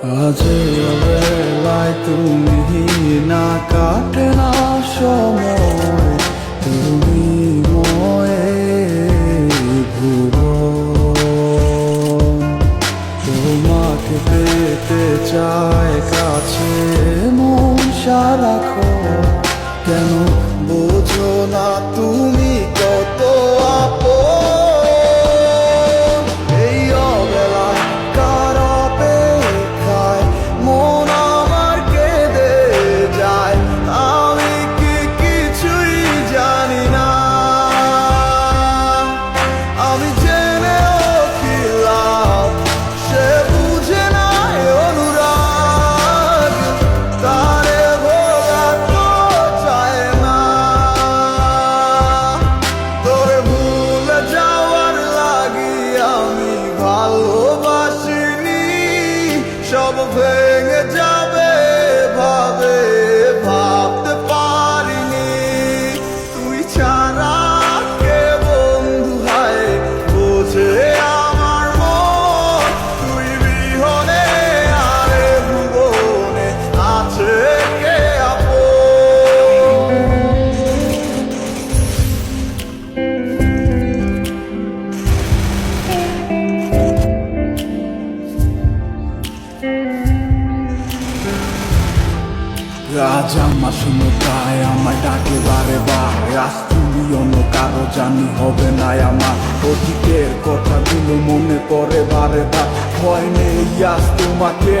আজ বেলায় তুমি না কাটে না সময়, তুমি ময়ে ভুবন। তোমাকে পেতে চায় কাছে মন সারাক্ষণ, কেন বোঝো না তুমি কত আপন। এই অবেলায় কার অপেক্ষায় মন আমার কেঁদে যায়, আমি কি কিছুই জানি না। আমি জেনেও কি লাভ, সে বুঝে না অনুরাগ, তারে ভোলা তো চায় না। তোরে ভুলে যাওয়ার লাগি আমি ভালোবাসিনি, সব ভেঙে যাবে ভাবে ভাবতে পারিনি। তুই ছাড়া কে বন্ধু হয় বোঝে আমার মন, তুই বিহনে আরে ভুবনে আছে কে আপন। আজ আমার শুনো তাই আমার ডাকে বারে বারে, আজ তুমি অন্য কারো জানি হবে না আমার। অতীতের কথাগুলো মনে পড়ে বারে বার, ভয় নেই আজ তোমাকে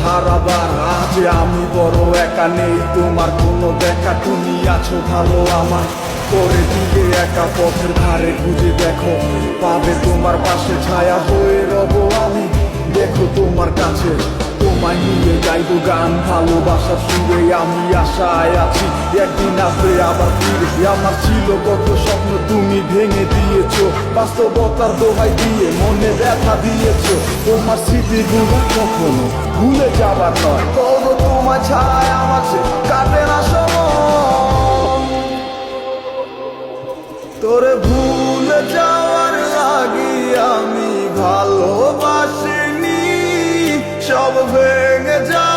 হারাবার। আজ আমি বড় একা, নেই তোমার কোনো দেখা, তুমি আছো ভালো আমার করে দিলে একা। পথের ধারে খুঁজে দেখো পাবে তোমার পাশে, ছায়া হয়ে রব আমি দেখো তোমার কাছে। তোমায় নিয়ে গাইবো গান ভালোবাসার সুরে, আমি আশায় আছি একদিন আসবে আবার ফিরে। আমার ছিল কত স্বপ্ন তুমি ভেঙে দিয়েছো, বাস্তবতার দোহাই দিয়ে মনে ব্যথা দিয়েছো। তোমার স্মৃতিগুলো কখনো ভুলে যাবার নয়, তবু তোমার ছাড়াই আমার সে কাটে না সময়। তোরে ভুলে যাওয়ার লাগি আমি ভালোবাসিনি, সব ভেঙে যা